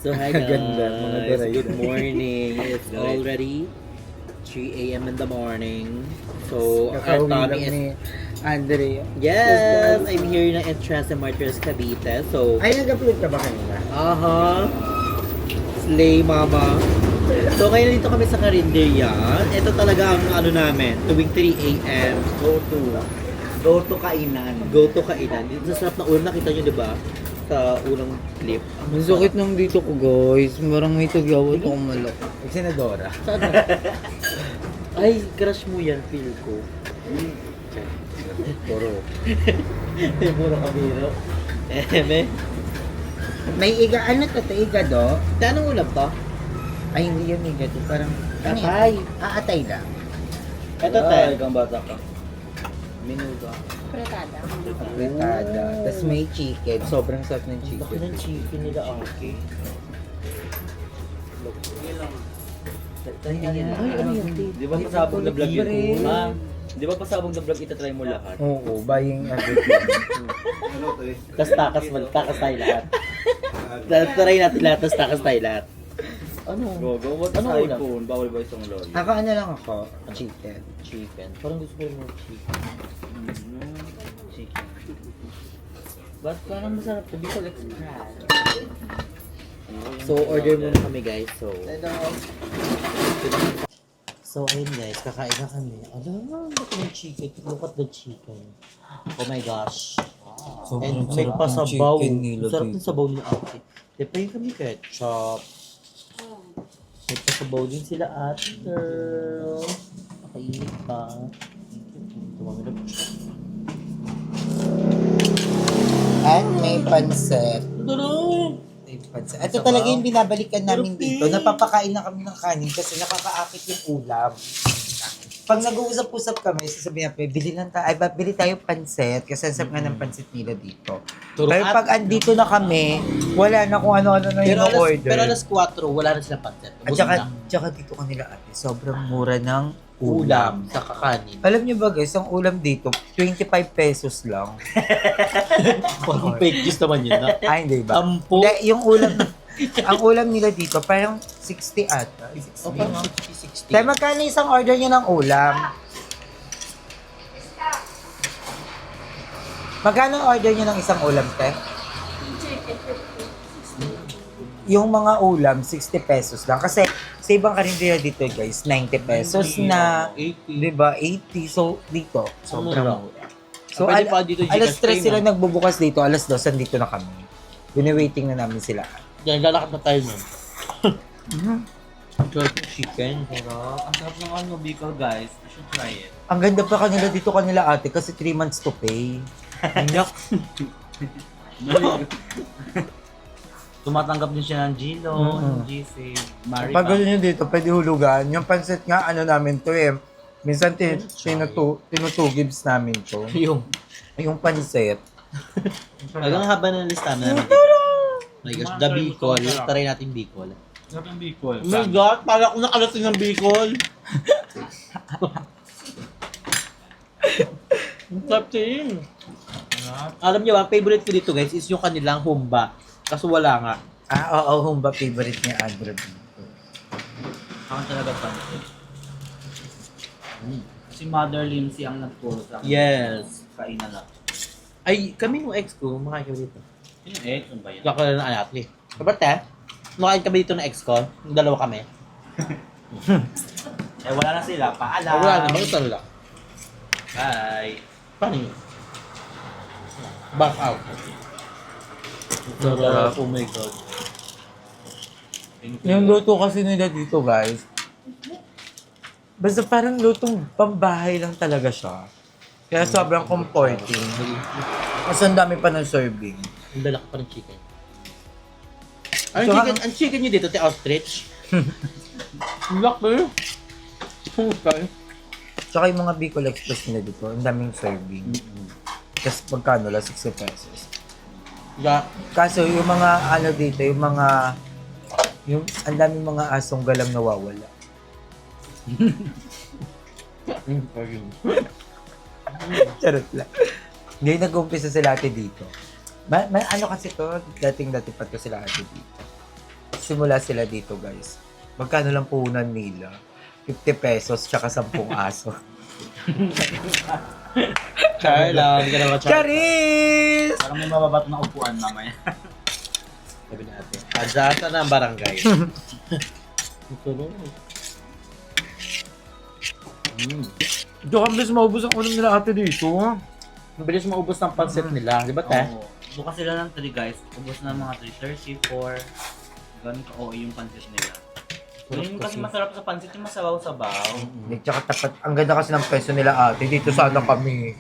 So hi Ganda, mga guys, daray. good morning. It's already 3 a.m. in the morning. So our Kakauwi lang tummy is... ni Andrea. Yes! I'm here na at Tres and Martyrs Cavite. So, Ay, nag-upload ka ba kanina? Slay mama. So ngayon dito kami sa Carinderia. Ito talaga ang ano namin, tuwing 3 a.m. Go to kainan. Go to kainan. Dito sa sarap na ulam, nakita nyo diba? Sa unang clip. Ang sakit ng dito ko guys. Marang may tagyawa ito akong malak. Senadora. Saan? Ay, crush mo yan, feel ko. Puro. Puro kabiro. May iga, ano to? Iga do? Anong ulam to? Ay, hindi yun iga to. Parang, Atay. Atay lang. Ito, te. Ikaw bata ka. Minuga. Pratada. Apretada. Tapos may chicken. Sobrang sarap ng Laki chicken. ng chicken nila, okay. Ay, ano yun? Di ba pasabog na vlog yun? Ma'am, di ba pasabog na vlog itatry mo lahat? Oo, buying everything. Tapos takas tayo lahat. Try natin lahat, tapos takas tayo lahat. Ano? Go, what Ano ano ulam? iPhone? Bawal ba isang lolo? Ako ano lang ako, chicken. Chicken. Parang gusto ko rin ng chicken. Chicken. Ba't parang masarap to? Bicol Express. So, order muna kami guys. So, ayun guys, kakain na kami. Alam, ba't yung chicken? Look at the chicken. Oh my gosh. And may pasabaw. Sarap ng sabaw nila ate. Depay kami ketchup. May pasabaw din sila ate girl. Nakainit pa. Tumami na po siya. At may pansit. Tulong! May pansit. Ito talaga yung binabalikan namin dito. Napapakain na kami ng kanin kasi nakakaakit yung ulam. Pag nag-uusap-usap kami, sasabihin namin, bili tayo pansit kasi ang sarap nga ng pansit nila dito. Pero pag andito na kami, wala na kung ano-ano na yung order. Pero alas 4, wala na silang pancet. At tsaka dito kanila ate, sobrang mura ng ulam sa kakanin. Alam niyo ba guys, ang ulam dito, 25 pesos lang. Parang fake news naman yun, na? Ay, hindi ba? Tampo. Hindi, yung ulam, ang ulam nila dito, parang 60 ata. 60. O parang 60-60. Kaya magkano isang order niyo ng ulam? Magkano ang order niyo ng isang ulam, te? Yung mga ulam, 60 pesos lang. Kasi sa ibang karindera dito, guys, 90 pesos na, 80. di ba? 80. So, dito, sobrang mura. So, Pwede pa dito, alas Gcash 3 sila pay, nagbubukas dito, alas 2 andito na kami. Bini-waiting na namin sila. Yan, lalakad na tayo nun. Chicken. Pero, ang sarap ng ano, Bicol guys. You should try it. Ang ganda pa kanila dito kanila ate kasi 3 months to pay. Yak. Tumatanggap din siya ng Gilo, ng GC, Maripa. Pag gano'n nyo dito, pwede hulugan. Yung pansit nga, ano namin to eh. Minsan tinutugibs namin to. Yung pansit. Hanggang haba ng listahan namin. My gosh, the Bicol. Try natin Bicol. Sarap ng Bicol. Oh my God, para akong nakalating ng Bicol. Ang sarap din. Alam niyo ba, favorite ko dito guys is yung kanilang humba. Kaso wala nga. Oo, humba favorite niya Andra dito. Ako talaga pa. Si Mother Lindsay ang nagturo sa akin. Yes. Kainan na. Ay, kami nung ex ko, makakain kami dito. Sino eh? Ano ba yan? Kakala na anak ni. Kapag te, makakain kami dito ng ex ko. Yung dalawa kami. Eh wala na sila. Paalam. Wala naman, ito lang. Bye. Paano yun? Back out. Sarap. Oh my God. Thank you. Yung luto kasi nila dito guys, basta parang lutong pambahay lang talaga siya. Kaya sobrang comforting. Kasi ang dami pa ng serving. Ang dalak pa ng chicken. Ang chicken nyo dito, te ostrich. Ang laki. Okay. Tsaka yung mga Bicol Express nila dito, ang daming serving. Kasi magkano lang, 60 pesos. Yeah. Kaso yung mga ano dito, yung ang daming mga asong galang nawawala. Charot lang. Hindi nag-umpisa sila ate dito. Ano kasi to, dating-dati pa to sila ate dito. Simula sila dito, guys. Magkano lang puhunan nila? 50 pesos tsaka 10 aso. Char lang, hindi ka naman char. Charis! Parang may mababato na upuan mamaya. Sabi natin. Adjasa na ang barangay. Ito lang. Ito kami maubos ang ulam nila ate dito. Ang bilis maubos ng pansit nila. Di ba, te? Oo. Bukas sila ng 3 guys. Ubus na mga 3:30, 4. Ganun ka oo yung pansit nila. Yung kasi masarap sa pansit yung masabaw-sabaw. Tsaka tapat, ang ganda kasi ng peso nila ate. Dito sana kami.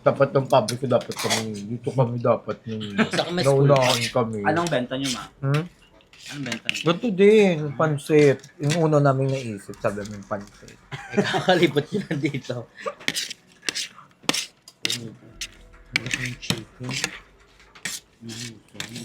Tapat ng public ko dapat kami. Dito kami dapat Sa kami school. naunahan kami. Anong benta nyo, ma? Hmm? Anong benta nyo? Ganito din, pansit. Yung uno namin naisip, sabi namin pansit. Ay, kakalipot nila dito. Yung chicken.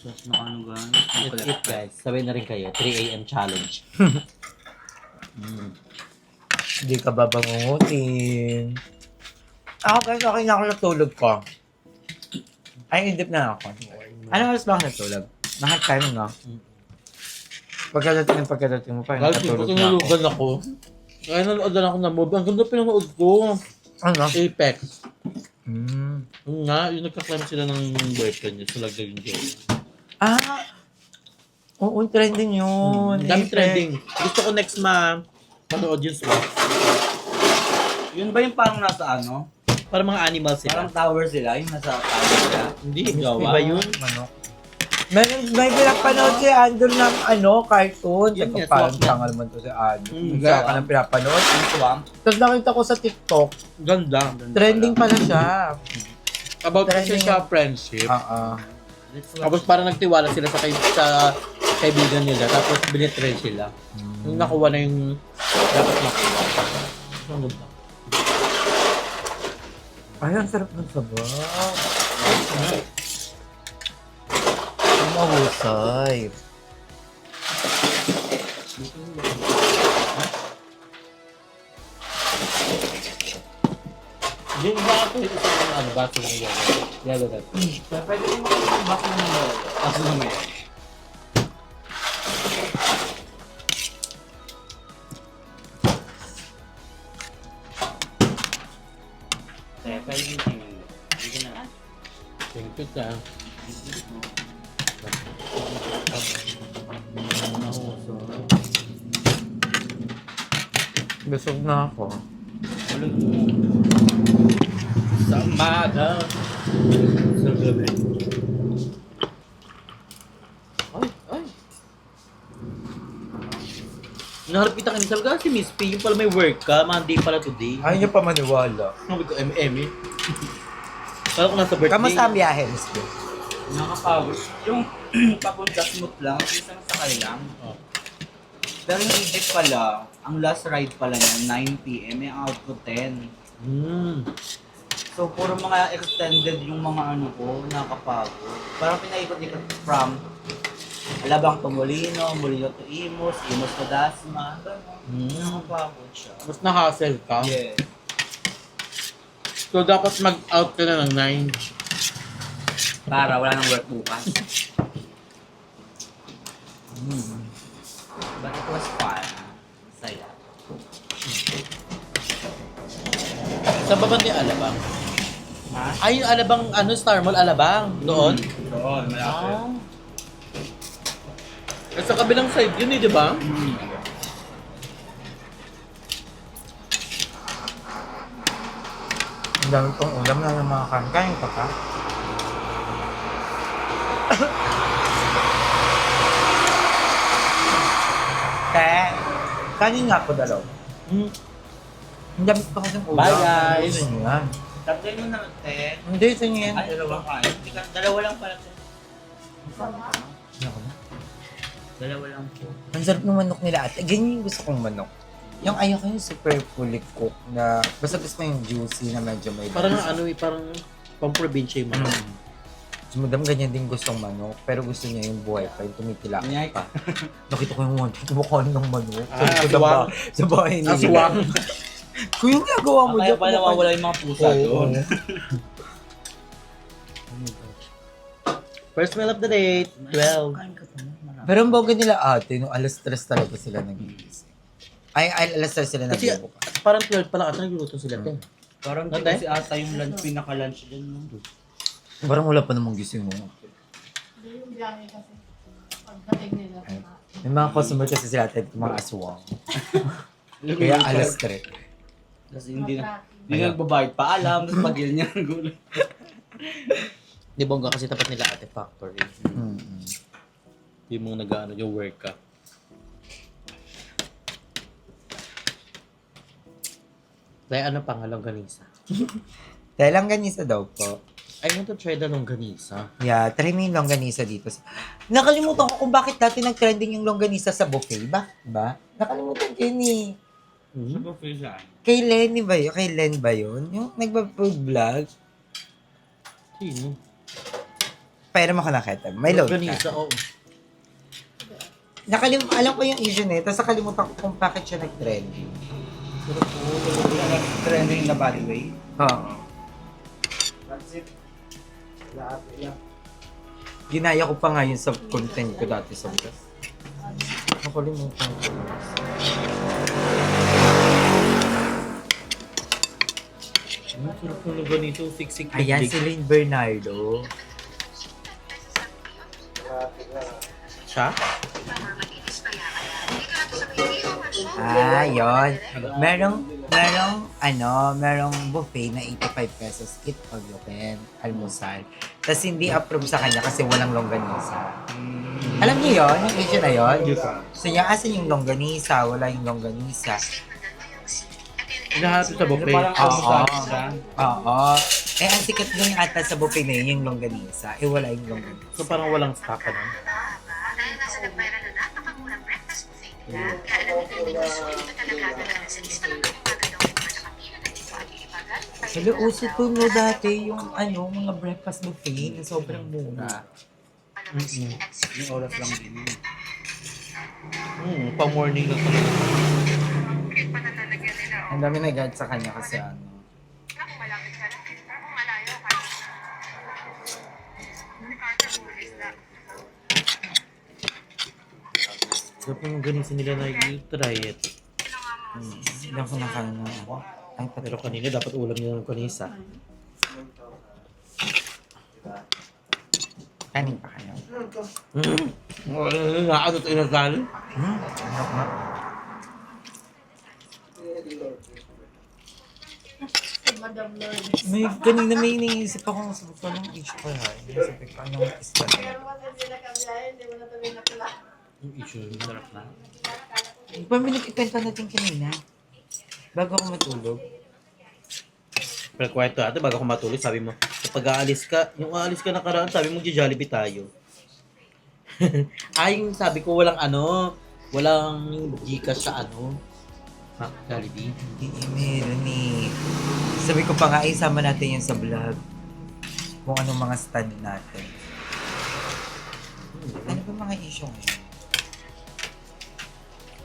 Sauce na ano gano'n. Eat, eat, guys. Sabay na rin kayo. 3 a.m. challenge. Hindi ka babangutin. Ako guys, okay na ako natulog ko. Ay, indip na ako. Ano oras ba ako natulog? Nakit time na. Pagkadating mo pa, Guys, natulog na ako. tinulugan ako. Kaya nanood na ako ng movie. Ang ganda pinanood ko. Ano? Apex. Hmm. Yung nga, yung nagka-climb sila ng boyfriend niya. Sulagdag yung joke. Ah! Oo, trending yun. Dami Apex. trending. Gusto ko next panood yun sa Yun ba yung parang nasa ano? para mga animals sila. Parang tower sila, yung nasa tower sila. Hindi, Jowa. iba yun. Manok. May pinapanood si Andrew ng cartoon. Yan Sabi nga, ko, parang swak na. tangal man to si Andrew. Mm, Saka ka nang pinapanood. Yung swamp. Tapos nakita ko sa TikTok, Ganda. trending pala siya. About kasi Trending. siya friendship. Let's Tapos parang nagtiwala sila sa kaibigan nila. Tapos binitrain sila. Yung nakuha na yung dapat makuha. Ang ganda. Ay, ang sarap ng sabaw. Ang mahusay. Yung ba ako ito sa baso ng yelo? Yelo that. Pwede mo yung back ng mga kaso naman yan. Pwede mo tingin. Hindi na. Thank you, ta. Busog na ako. Sa umaga. Sa gabi. Ay. Naharap kita kanina. Sabi ka si Miss P, yung pala may work ka. Monday pala today. Ayaw niyo pa maniwala. Sabi ko, M.M. eh. Kala ko nasa birthday. Kamusta ang biyahe, Miss Kim? Nakakapagod. Yung papunta smooth lang, isang sakay lang. Oh. Pero yung Egypt pala, ang last ride pala niya, 9 p.m. May out ko 10. So, puro mga extended yung mga ano ko, nakakapagod. Parang pinaikot-ikot from Alabang to Molino, Molino to Imus, Imus to Dasma, gano'n. Nakakapagod siya. Mas na-hassle ka? Yes. So, dapat mag-out ka na ng 9. Para wala nang work bukas. But it was fun. Saya. Saan ba ba yung Alabang? Ha? Ay, yung Alabang, Star Mall, Alabang. Doon? Doon, malapit. Eh, sa kabilang side yun eh, di ba? Ang dami pang ulam na ng mga kain pa ka. Te, kanin nga po dalaw. Ang dami pa kasi ng ulam. Bye, guys. Ano yan? Tatlo mo na, te. Hindi, sa inyo yan. Ay, dalawa kain. Dalawa lang pala, te. Dalawa lang po. Ang sarap ng manok nila at ganyan yung gusto kong manok. Yung ayaw ko yung super fully cooked na basta gusto ko yung juicy na medyo may Parang parang pang-probinsya yung mga. Si Madam ganyan din gustong manok, pero gusto niya yung buhay pa, yung tumitila Nyay. pa. Nakita ko yung kumukha ng manok. Ah, Sabi ko, aswang. Sa bahay nila. Aswang. Kung yung nagawa mo Kaya dyan, pala nawawala yung mga pusa doon. First meal of the day, 12. Kain ka pa naman. Pero ang bongga nila ate, no, alas 3 talaga sila nagigising. Ay, alas 3 sila Kasi nagbubukas. parang 12 pa lang at nagluluto sila. Te. Parang di kasi ata yung lunch, pinaka-lunch din. No? Parang wala pa namang gising mo. Yung biyahe kasi. Pagdating nila. May mga customer kasi sila ate, mga aswang. Kaya alas 3. Kasi hindi na nagbabayad pa alam, tapos pag yun niya nagulat. Di bongga kasi tapat nila ate factory. Mm-hmm. Yung mga nag-ano, yung work ka. Kaya ano pang longganisa? Dahil lang ganisa daw po. I want to try the longganisa. Yeah, try mo yung longganisa dito. Nakalimutan ko kung bakit dati nag-trending yung longganisa sa buffet ba? Ba? Nakalimutan ko yun eh. Sa buffet siya. Kay Lenny ba yun? Kay Len ba yun? Yung nagpa-food vlog? Sino? Pero mo ka nakita. May load Longganisa, ka. oo. Alam ko yung issue na ito. Tapos nakalimutan ko kung bakit siya nag-trending. Trending na body way. Oo. Ginaya ko pa nga yun sa content ko dati sa vlog. Nakalimutan ko. Ang sarap ng longganisa, siksik. Ayan si Lynn Bernardo. Siya? Yun. Merong buffet na 85 pesos eat pag open, almusal. Tapos hindi approve sa kanya kasi walang longganisa. Alam niyo yun? Yung issue na yun? So niya, asan yung longganisa? Wala yung longganisa. Lahat sa buffet. Parang Oo. Eh, ang sikat din ata sa buffet na yun, yung longganisa. Eh, wala yung longganisa. So parang walang stock ano? Dahil nasa nag-viral na napakamurang breakfast buffet nila, kaya alam nila hindi gusto ito talaga talaga sa lista lang ng umaga daw yung mga nakapila na dito at ilibagan. Hello, uso to no dati yung mga breakfast buffet na sobrang mura. Yung oras lang din yun. Pang morning na talaga. Pananalagyan nila, Ang dami nag-add sa kanya kasi naku, malapit ka lang. Pero kung malayo, kahit si Carter Bullis na. Sarap ng longganisa nila na i-try it. Hindi ako nakain na. Ay, pati. Pero kanina dapat ulam nila ng longganisa. Kanin pa kayo. Ano ito inasal? Ano nga? Madam Lord. Kanina may iniisip ako sa ko ng issue ko ha. Iniisip ko anong isda na. Pero kasi hindi na kabiyahe, hindi mo na tuloy nakala. Yung issue, sarap na. Yung pa pinagkikwento natin kanina. Bago ako matulog. Pero kwento ate, bago ako matulog, sabi mo, kapag aalis ka, yung aalis ka nakaraan, sabi mo, Jollibee tayo. Yung sabi ko, walang Gcash sa Jollibee. Hindi, meron eh. Sabi ko pa nga, isama natin yun sa vlog. Kung anong mga stand natin. Ano ba mga issue ngayon?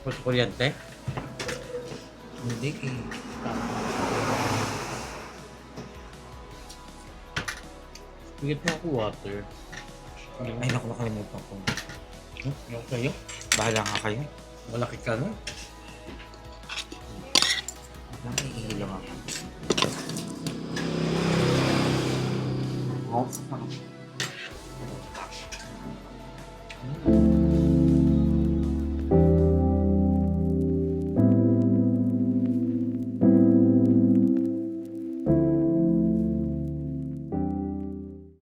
Pagka kuryente? Hindi eh. Bigit mo ako water. Ay, naku, nakalimutan ko. Yung kayo? Bahala nga kayo. Malaki ka na. Iilang ako. Oh,